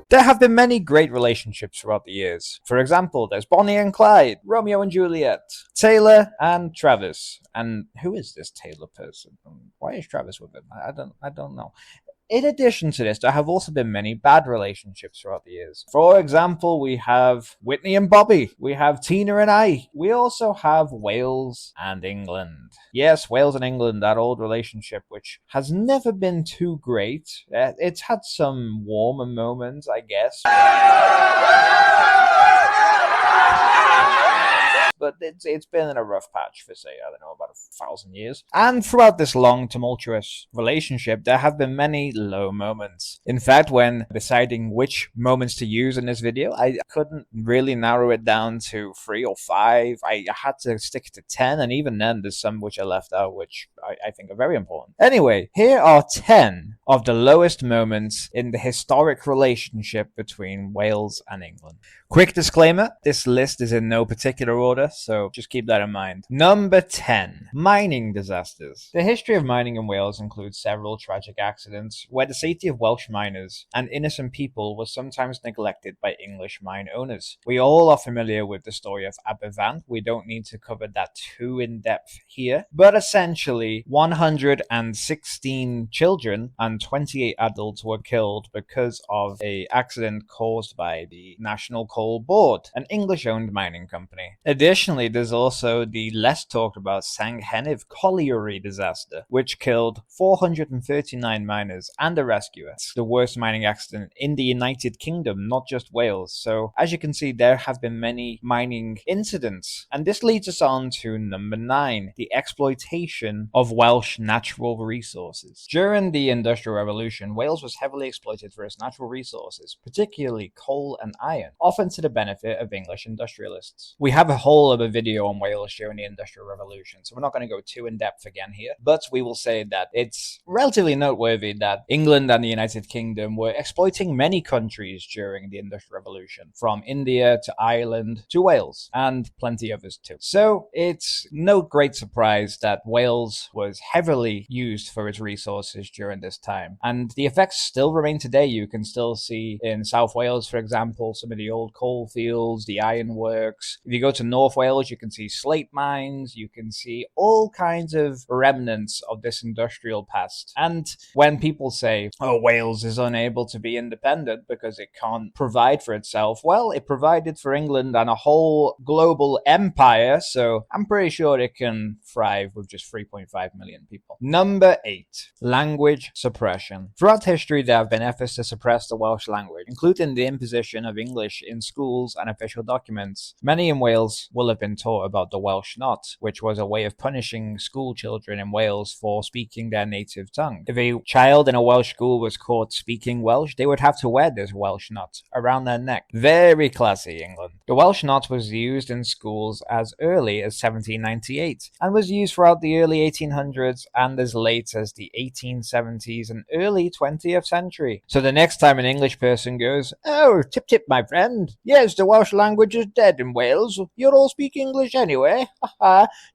There have been many great relationships throughout the years. For example, there's Bonnie and Clyde, Romeo and Juliet, Taylor and Travis. And who is this Taylor person? Why is Travis with him? I don't know. In addition to this, there have also been many bad relationships throughout the years. For example, we have Whitney and Bobby. We have Tina and I. We also have Wales and England. Yes, Wales and England, that old relationship, which has never been too great. It's had some warmer moments, I guess. But it's been in a rough patch for, say, I don't know, about 1,000 years. And throughout this long, tumultuous relationship, there have been many low moments. In fact, when deciding which moments to use in this video, I couldn't really narrow it down to 3 or 5. I had to stick to 10, and even then, there's some which I left out, which I think are very important. Anyway, here are 10 of the lowest moments in the historic relationship between Wales and England. Quick disclaimer, this list is in no particular order, so just keep that in mind. Number 10. Mining disasters. The history of mining in Wales includes several tragic accidents where the safety of Welsh miners and innocent people was sometimes neglected by English mine owners. We all are familiar with the story of Aberfan. We don't need to cover that too in depth here, but essentially 116 children and 28 adults were killed because of an accident caused by the National Coal Board, an English-owned mining company. Additionally, there's also the less talked about Sanghenif colliery disaster, which killed 439 miners and a rescuer. It's the worst mining accident in the United Kingdom, not just Wales. So, as you can see, there have been many mining incidents. And this leads us on to number 9, the exploitation of Welsh natural resources. During the Industrial Revolution, Wales was heavily exploited for its natural resources, particularly coal and iron, often to the benefit of English industrialists. We have a whole other video on Wales during the Industrial Revolution, so we're not going to go too in depth again here, but we will say that it's relatively noteworthy that England and the United Kingdom were exploiting many countries during the Industrial Revolution, from India to Ireland to Wales, and plenty others too. So it's no great surprise that Wales was heavily used for its resources during this time, and the effects still remain today. You can still see in South Wales, for example, some of the old coal fields, the ironworks. If you go to North Wales, you can see slate mines, you can see all kinds of remnants of this industrial past. And when people say, oh, Wales is unable to be independent because it can't provide for itself, well, it provided for England and a whole global empire, so I'm pretty sure it can thrive with just 3.5 million people. Number 8. Language suppression. Throughout history, there have been efforts to suppress the Welsh language, including the imposition of English in schools and official documents. Many in Wales will have been taught about the Welsh Not, which was a way of punishing school children in Wales for speaking their native tongue. If a child in a Welsh school was caught speaking Welsh, they would have to wear this Welsh Not around their neck. Very classy, England. The Welsh Not was used in schools as early as 1798 and was used throughout the early 1800s and as late as the 1870s and early 20th century. So the next time an English person goes, oh, tip tip, my friend. Yes, the Welsh language is dead in Wales. You'll all speak English anyway.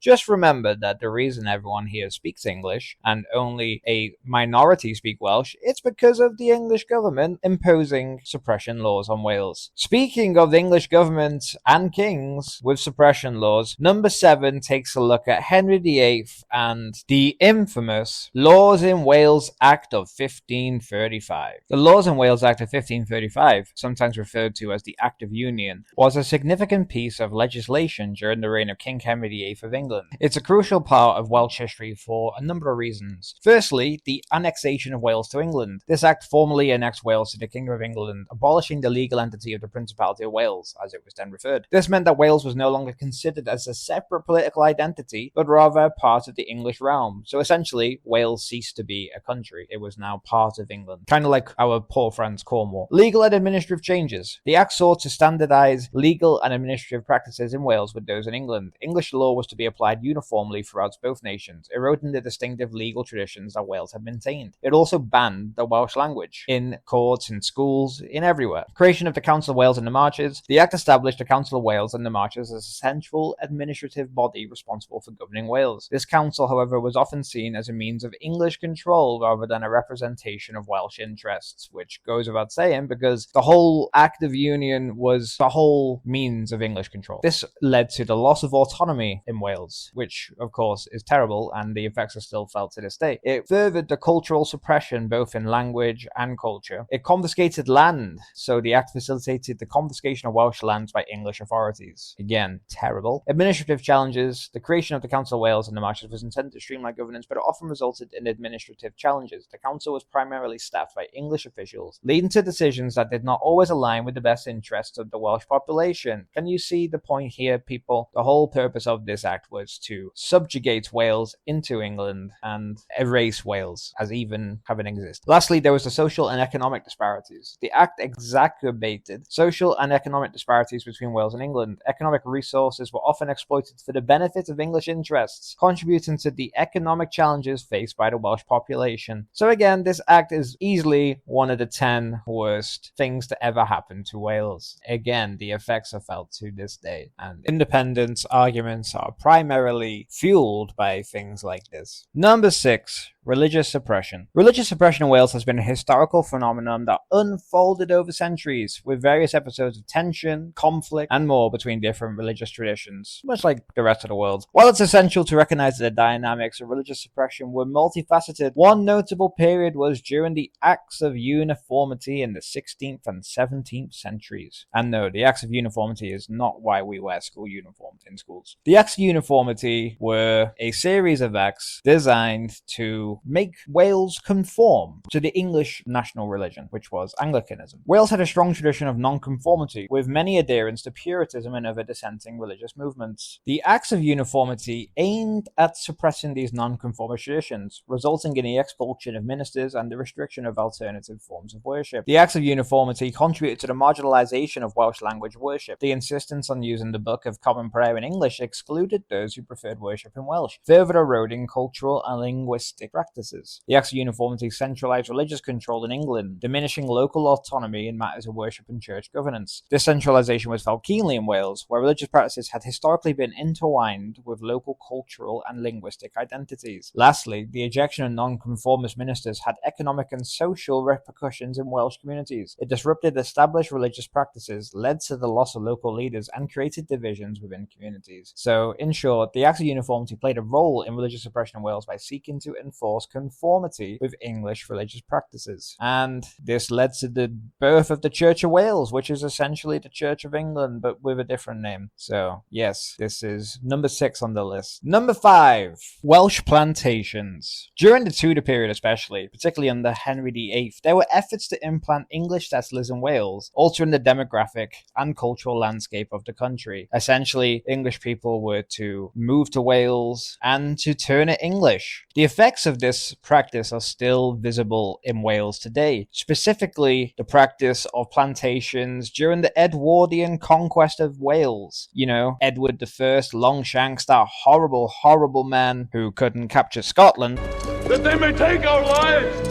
Just remember that the reason everyone here speaks English and only a minority speak Welsh, it's because of the English government imposing suppression laws on Wales. Speaking of the English government and kings with suppression laws, number 7 takes a look at Henry VIII and the infamous Laws in Wales Act of 1535. The Laws in Wales Act of 1535, sometimes referred to as the Act of Union, was a significant piece of legislation during the reign of King Henry VIII of England. It's a crucial part of Welsh history for a number of reasons. Firstly, the annexation of Wales to England. This act formally annexed Wales to the Kingdom of England, abolishing the legal entity of the Principality of Wales, as it was then referred. This meant that Wales was no longer considered as a separate political identity, but rather part of the English realm. So essentially, Wales ceased to be a country. It was now part of England. Kind of like our poor friends Cornwall. Legal and administrative changes. The act sought to standardize legal and administrative practices in Wales Wales with those in England. English law was to be applied uniformly throughout both nations, eroding the distinctive legal traditions that Wales had maintained. It also banned the Welsh language in courts, in schools, in everywhere. Creation of the Council of Wales and the Marches. The Act established the Council of Wales and the Marches as a central administrative body responsible for governing Wales. This council, however, was often seen as a means of English control rather than a representation of Welsh interests, which goes without saying because the whole Act of Union was the whole means of English control. This led to the loss of autonomy in Wales, which of course is terrible, and the effects are still felt to this day. It furthered the cultural suppression both in language and culture. It confiscated land, so the Act facilitated the confiscation of Welsh lands by English authorities. Again, terrible. Administrative challenges. The creation of the Council of Wales and the Marches was intended to streamline governance, but it often resulted in administrative challenges. The council was primarily staffed by English officials, leading to decisions that did not always align with the best interests of the Welsh population. Can you see the point here, people? The whole purpose of this act was to subjugate Wales into England and erase Wales as even having existed. Lastly, there was the social and economic disparities. The act exacerbated social and economic disparities between Wales and England. Economic resources were often exploited for the benefit of English interests, contributing to the economic challenges faced by the Welsh population. So again, this act is easily one of the 10 worst things to ever happen to Wales. Again, the effects are felt to this day, and independence arguments are primarily fueled by things like this. Number 6. Religious suppression. Religious suppression in Wales has been a historical phenomenon that unfolded over centuries, with various episodes of tension, conflict, and more between different religious traditions, much like the rest of the world. While it's essential to recognize that the dynamics of religious suppression were multifaceted, one notable period was during the Acts of Uniformity in the 16th and 17th centuries. And no, the Acts of Uniformity is not why we wear school uniforms in schools. The Acts of Uniformity were a series of acts designed to make Wales conform to the English national religion, which was Anglicanism. Wales had a strong tradition of nonconformity, with many adherents to Puritanism and other dissenting religious movements. The Acts of Uniformity aimed at suppressing these nonconformist traditions, resulting in the expulsion of ministers and the restriction of alternative forms of worship. The Acts of Uniformity contributed to the marginalization of Welsh language worship. The insistence on using the Book of Common Prayer in English excluded those who preferred worship in Welsh, further eroding cultural and linguistic practices. The Acts of Uniformity centralized religious control in England, diminishing local autonomy in matters of worship and church governance. This centralization was felt keenly in Wales, where religious practices had historically been intertwined with local cultural and linguistic identities. Lastly, the ejection of nonconformist ministers had economic and social repercussions in Welsh communities. It disrupted established religious practices, led to the loss of local leaders, and created divisions within communities. So, in short, the Acts of Uniformity played a role in religious suppression in Wales by seeking to enforce conformity with English religious practices. And this led to the birth of the Church of Wales, which is essentially the Church of England, but with a different name. So, yes, this is number 6 on the list. Number 5. Welsh plantations. During the Tudor period especially, particularly under Henry VIII, there were efforts to implant English settlers in Wales, altering the demographic and cultural landscape of the country. Essentially, English people were to move to Wales and to turn it English. The effects of this practice are still visible in Wales today, specifically the practice of plantations during the Edwardian conquest of Wales. You know, Edward I, Longshanks, that horrible, horrible man who couldn't capture Scotland. That they may take our lives,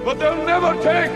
but they'll never take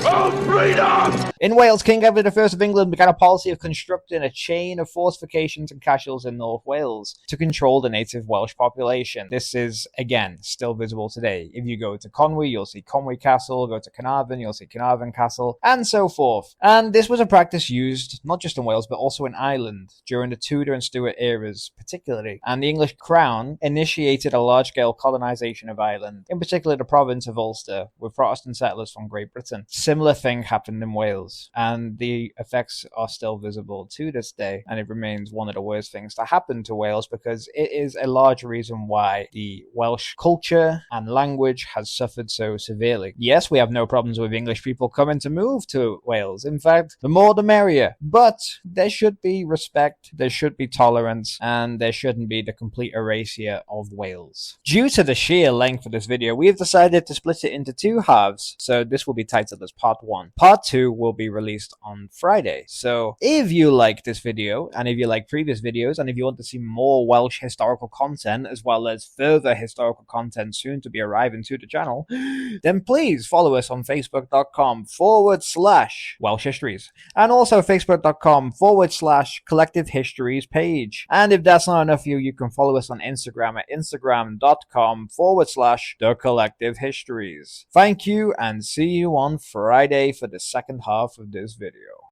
our freedom! In Wales, King Edward I of England began a policy of constructing a chain of fortifications and castles in North Wales to control the native Welsh population. This is, again, still visible today. If you go to Conwy, you'll see Conwy Castle. Go to Carnarvon, you'll see Carnarvon Castle, and so forth. And this was a practice used not just in Wales, but also in Ireland during the Tudor and Stuart eras, particularly. And the English crown initiated a large-scale colonization of Ireland, in particular the province of Ulster, with Protestant settlers from Great Britain. Similar thing happened in Wales, and the effects are still visible to this day, and it remains one of the worst things to happen to Wales because it is a large reason why the Welsh culture and language has suffered so severely. Yes, we have no problems with English people coming to move to Wales. In fact, the more the merrier. But there should be respect, there should be tolerance, and there shouldn't be the complete erasure of Wales. Due to the sheer length of this video, we have decided to split it into 2 halves, so this will be titled as Part 1. Part 2 will be released on Friday. So if you like this video, and if you like previous videos, and if you want to see more Welsh historical content, as well as further historical content soon to be arriving to the channel, then please follow us on facebook.com/Welsh Histories, and also facebook.com/Collective Histories page. And if that's not enough for you, you can follow us on Instagram at instagram.com/The Collective Histories. Thank you, and see you on Friday for the second half of this video.